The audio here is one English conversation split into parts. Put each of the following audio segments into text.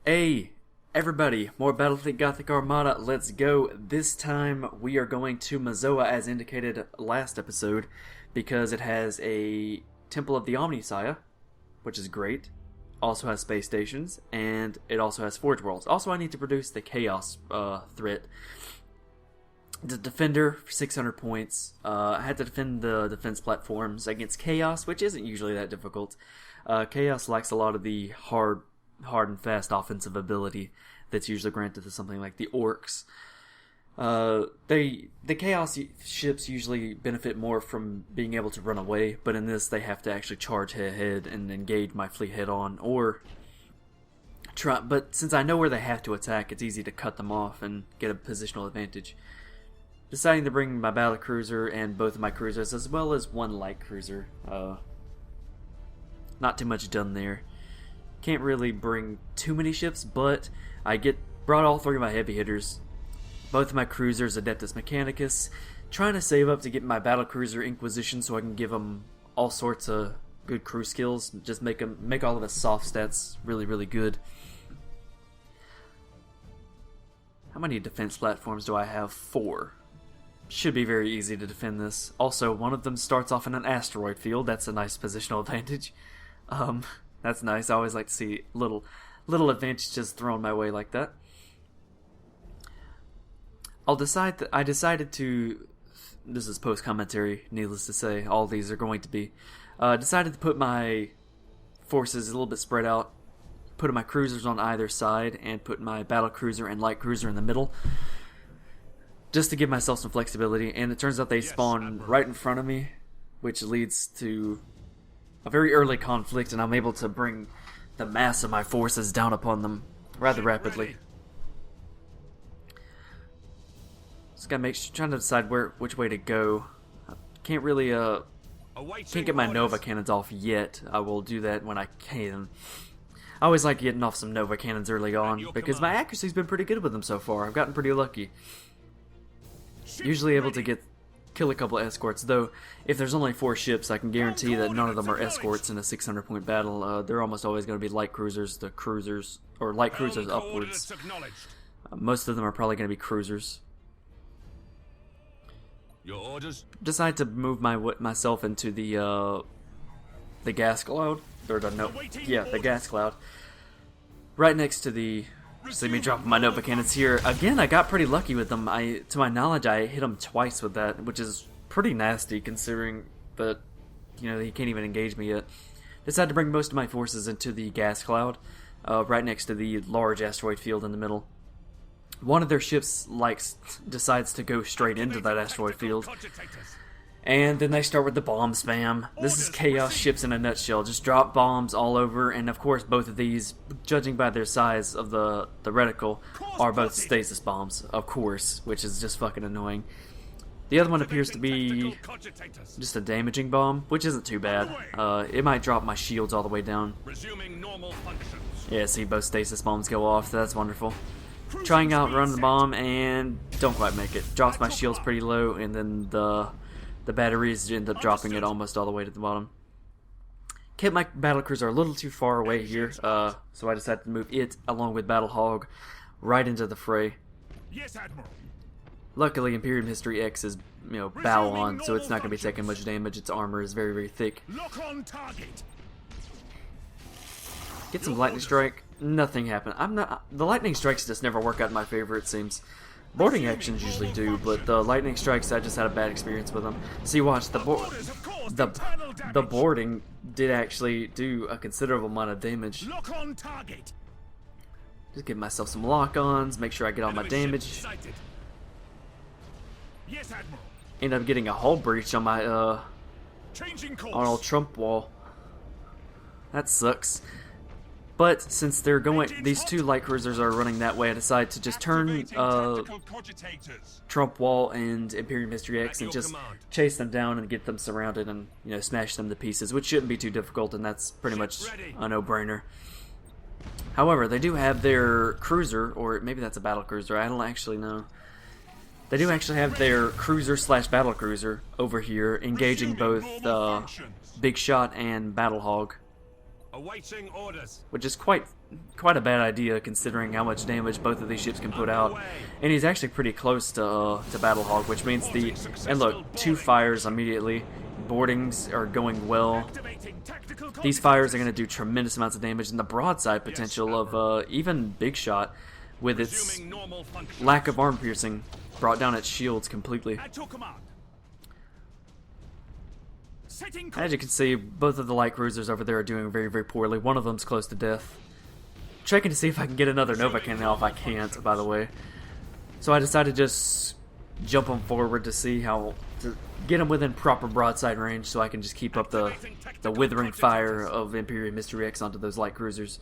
Hey, everybody, more Battlefleet Gothic Armada, let's go. This time we are going to Mazoa as indicated last episode because it has a Temple of the Omnissiah, which is great. Also has space stations, and it also has Forge Worlds. Also, I need to produce the Chaos threat. The Defender for 600 points. I had to defend the defense platforms against Chaos, which isn't usually that difficult. Chaos lacks a lot of the hard and fast offensive ability that's usually granted to something like the Orcs. The Chaos ships usually benefit more from being able to run away, but in this they have to actually charge ahead and engage my fleet head on, or try. But since I know where they have to attack, it's easy to cut them off and get a positional advantage. Deciding to bring my battle cruiser and both of my cruisers, as well as one light cruiser. Not too much done there. Can't really bring too many ships, but I brought all three of my heavy hitters. Both of my cruisers, Adeptus Mechanicus. Trying to save up to get my battle cruiser Inquisition so I can give them all sorts of good crew skills. Just make all of his soft stats really, really good. How many defense platforms do I have? 4. Should be very easy to defend this. Also, one of them starts off in an asteroid field. That's a nice positional advantage. That's nice. I always like to see little advantages thrown my way like that. I decided to. This is post commentary. Needless to say, all these are going to be. Decided to put my forces a little bit spread out. Put my cruisers on either side and put my battle cruiser and light cruiser in the middle. Just to give myself some flexibility, and it turns out they spawn right in front of me, which leads to a very early conflict, and I'm able to bring the mass of my forces down upon them rather rapidly. Just gotta trying to decide which way to go. Can't really can't get my Nova cannons off yet. I will do that when I can. I always like getting off some Nova cannons early on because my accuracy's been pretty good with them so far. I've gotten pretty lucky. Usually able to kill a couple of escorts, though if there's only 4 ships, I can guarantee that none of them are escorts in a 600 point battle. They're almost always going to be light cruisers, or light cruisers upwards. Most of them are probably going to be cruisers. Your orders? Decide to move myself into the gas cloud, or the gas cloud, right next to the. See me dropping my Nova cannons here. Again, I got pretty lucky with them. To my knowledge, I hit him twice with that, which is pretty nasty considering that, he can't even engage me yet. Decided to bring most of my forces into the gas cloud, right next to the large asteroid field in the middle. One of their ships decides to go straight into that asteroid field. And then they start with the bomb spam. This is Chaos ships in a nutshell. Just drop bombs all over, and of course both of these, judging by their size of the reticle, are both stasis bombs, of course, which is just fucking annoying. The other one appears to be just a damaging bomb, which isn't too bad. It might drop my shields all the way down. Yeah, see, both stasis bombs go off. That's wonderful. Trying out run the bomb, and don't quite make it. Drops my shields pretty low, and then the batteries end up dropping it almost all the way to the bottom. Kept my battlecruiser a little too far away here, so I decided to move it, along with Battlehog, right into the fray. Yes, Admiral. Luckily, Imperium History X is, bow on, so it's not going to be taking much damage. Its armor is very, very thick. Lock on target. Get some lightning strike. Nothing happened. The lightning strikes just never work out in my favor, it seems. Boarding actions usually do, but the lightning strikes, I just had a bad experience with them. See, watch, the boarding did actually do a considerable amount of damage. Lock on target. Just give myself some lock-ons, make sure I get all my damage. Yes, Admiral. End up getting a hull breach on my on old Trump wall. That sucks. But since these 2 light cruisers are running that way, I decided to just turn Trump Wall and Imperium History X and just chase them down and get them surrounded and smash them to pieces, which shouldn't be too difficult, and that's pretty much a no-brainer. However, they do have their cruiser, or maybe that's a battle cruiser. I don't actually know. They do actually have their cruiser/battle cruiser over here, engaging both Bigshot and Battlehog. Awaiting orders. Which is quite quite a bad idea considering how much damage both of these ships can put out. And he's actually pretty close to Battlehawk, which means and look, 2 fires immediately. Boardings are going well. These fires are going to do tremendous amounts of damage, and the broadside potential of even Bigshot, with its lack of arm piercing, brought down its shields completely. As you can see, both of the light cruisers over there are doing very, very poorly. One of them's close to death. Checking to see if I can get another Nova Cannon off. I can't, by the way. So I decided to just jump them forward to see how to get them within proper broadside range, so I can just keep up the withering fire of Imperial Mystery X onto those light cruisers.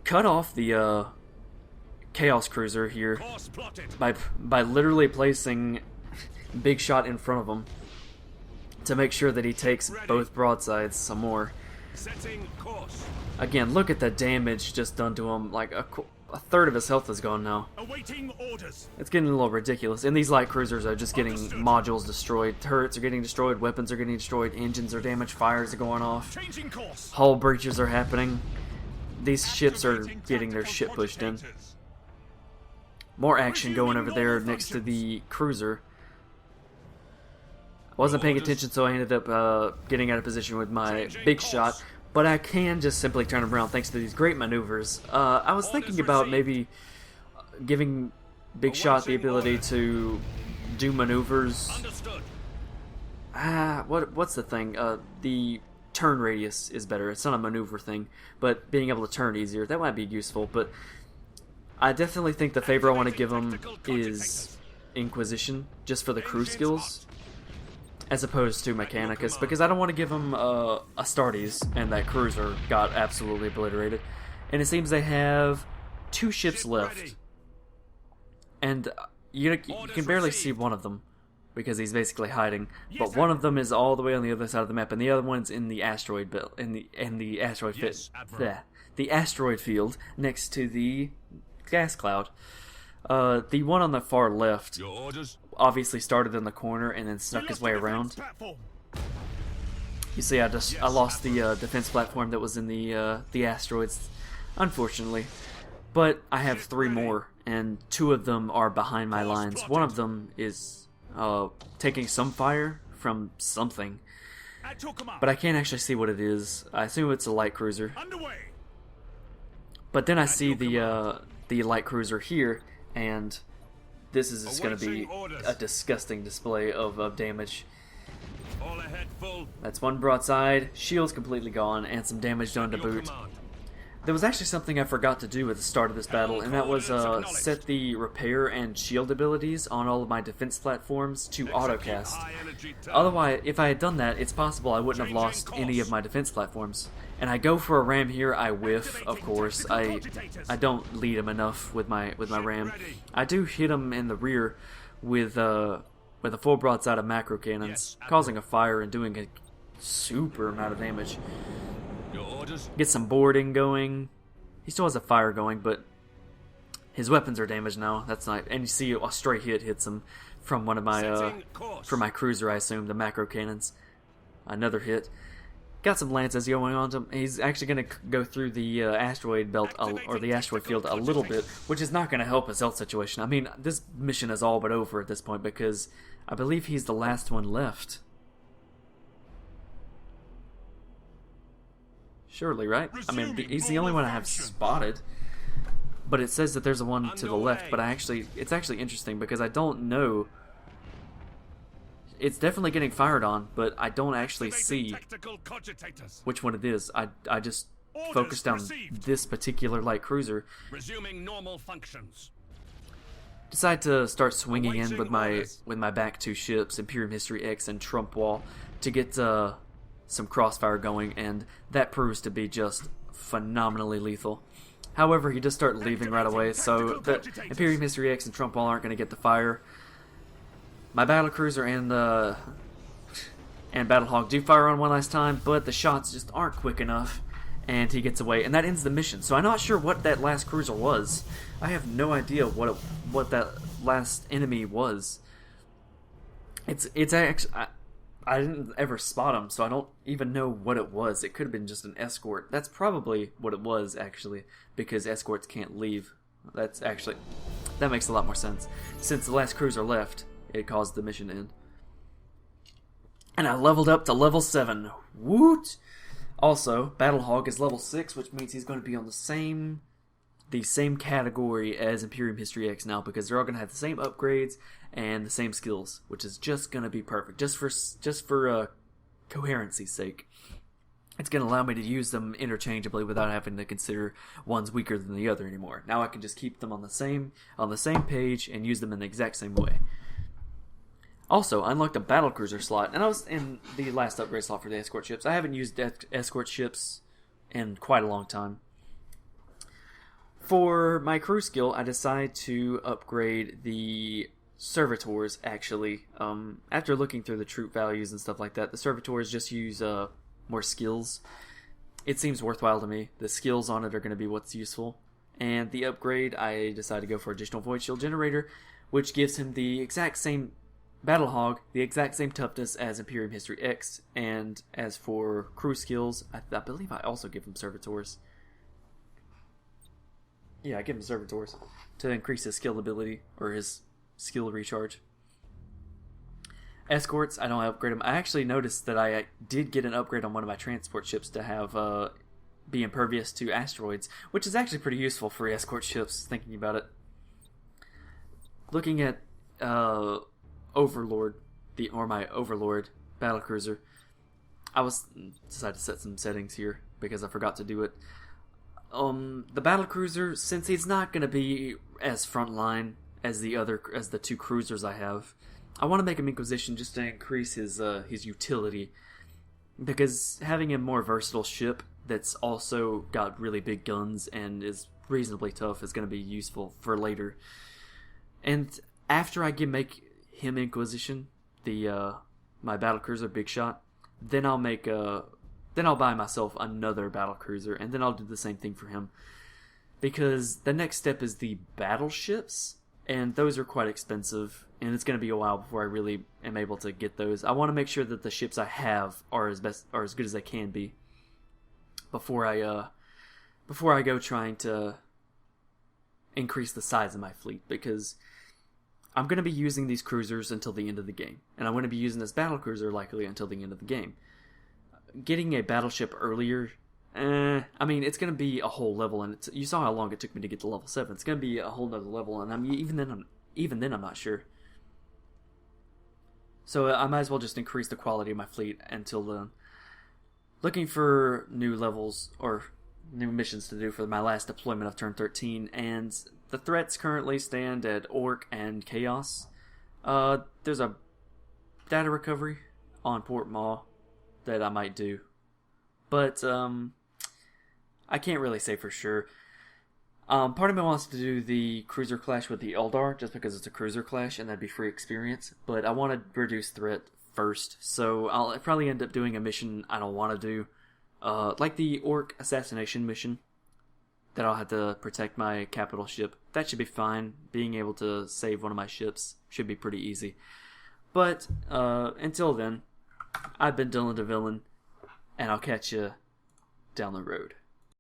Cut off the Chaos Cruiser here by literally placing Bigshot in front of him to make sure that he takes both broadsides some more. Again, look at the damage just done to him. Like a third of his health is gone now. It's getting a little ridiculous. And these light cruisers are just getting modules destroyed. Turrets are getting destroyed. Weapons are getting destroyed. Engines are damaged. Fires are going off. Hull breaches are happening. These ships are getting their shit pushed in. More action going over there next to the cruiser. I wasn't paying attention, so I ended up getting out of position with my Bigshot. But I can just simply turn them around thanks to these great maneuvers. I was thinking about maybe giving Bigshot the ability to do maneuvers. What's the thing? The turn radius is better. It's not a maneuver thing, but being able to turn easier, that might be useful. But I definitely think the favor I want to give him is Inquisition, just for the crew skills, as opposed to Mechanicus, because I don't want to give him Astartes, and that cruiser got absolutely obliterated. And it seems they have 2 ships left, and you can barely see one of them because he's basically hiding. But one of them is all the way on the other side of the map, and the other one's in the asteroid belt, in the asteroid the asteroid field next to the gas cloud. The one on the far left obviously started in the corner and then snuck his way around. You see, I lost the defense platform that was in the asteroids, unfortunately. But I have 3 more, and 2 of them are behind my lines. One of them is taking some fire from something, but I can't actually see what it is. I assume it's a light cruiser. But then I see the light cruiser here, and this is just going to be a disgusting display of damage. That's 1 broadside, shields completely gone, and some damage done to boot. There was actually something I forgot to do at the start of this battle, and that was set the repair and shield abilities on all of my defense platforms to autocast. Otherwise, if I had done that, it's possible I wouldn't have lost any of my defense platforms. And I go for a ram here, I whiff, of course. I don't lead him enough with my ram. I do hit him in the rear with a full broadside of macro cannons, causing a fire and doing a super amount of damage. Get some boarding going. He still has a fire going, but his weapons are damaged now. That's not. And you see a stray hit hits him from one of my from my cruiser, I assume, the macro cannons. Another hit. Got some lances going on to him. He's actually going to go through the asteroid belt or the asteroid field a little bit, which is not going to help his health situation. I mean, this mission is all but over at this point because I believe he's the last one left. Surely, right? I mean, he's the only one I have spotted. But it says that there's a one to the left, but it's actually interesting because I don't know. It's definitely getting fired on, but I don't actually see which one it is. I just focused on this particular light cruiser. Resuming normal functions. Decide to start swinging in with my back 2 ships, Imperial Mystery X and Trump Wall, to get some crossfire going, and that proves to be just phenomenally lethal. However, he does start leaving right away, so the Imperial Mystery X and Trump Wall aren't going to get the fire. My battlecruiser and Battlehawk do fire on one last time, but the shots just aren't quick enough, and he gets away, and that ends the mission. So I'm not sure what that last cruiser was. I have no idea what that last enemy was. It's actually, I didn't ever spot him, so I don't even know what it was. It could have been just an escort. That's probably what it was, actually, because escorts can't leave. That makes a lot more sense. Since the last cruiser left, it caused the mission to end. And I leveled up to level 7. Woot! Also, Battlehog is level 6, which means he's going to be on the same category as Imperium History X now, because they're all going to have the same upgrades and the same skills, which is just going to be perfect, just for coherency's sake. It's going to allow me to use them interchangeably without having to consider one's weaker than the other anymore. Now I can just keep them on the same page and use them in the exact same way. Also, I unlocked a battlecruiser slot, and I was in the last upgrade slot for the escort ships. I haven't used escort ships in quite a long time. For my crew skill, I decided to upgrade the servitors, actually. After looking through the troop values and stuff like that, the servitors just use more skills. It seems worthwhile to me. The skills on it are going to be what's useful. And the upgrade, I decided to go for additional void shield generator, which gives him the exact same Battlehog, the exact same toughness as Imperium History X. And as for crew skills, I believe I also give him servitors. Yeah, I give him servitors to increase his skill ability, or his skill recharge. Escorts, I don't upgrade them. I actually noticed that I did get an upgrade on one of my transport ships to have be impervious to asteroids, which is actually pretty useful for escort ships, thinking about it. Looking at Overlord, my Overlord battlecruiser, I decided to set some settings here because I forgot to do it. The battlecruiser, since he's not going to be as frontline as the two cruisers I have, I want to make him Inquisition just to increase his utility, because having a more versatile ship that's also got really big guns and is reasonably tough is going to be useful for later. And after I make him Inquisition, my battlecruiser Bigshot, then I'll buy myself another battlecruiser, and then I'll do the same thing for him. Because the next step is the battleships, and those are quite expensive, and it's going to be a while before I really am able to get those. I want to make sure that the ships I have are as good as they can be before I go trying to increase the size of my fleet, because I'm going to be using these cruisers until the end of the game, and I'm going to be using this battlecruiser likely until the end of the game. Getting a battleship earlier, I mean, it's going to be a whole level, and you saw how long it took me to get to level 7. It's going to be a whole nother level, and even then I'm not sure. So I might as well just increase the quality of my fleet until then. Looking for new levels, or new missions to do for my last deployment of turn 13, and the threats currently stand at Orc and Chaos. There's a data recovery on Port Maw that I might do, but I can't really say for sure. Part of me wants to do the cruiser clash with the Eldar just because it's a cruiser clash and that'd be free experience, but I want to reduce threat first, so I'll probably end up doing a mission I don't want to do, like the Orc assassination mission that I'll have to protect my capital ship. That should be fine. Being able to save one of my ships should be pretty easy. But until then, I've been DylanTheVillyn, and I'll catch you down the road.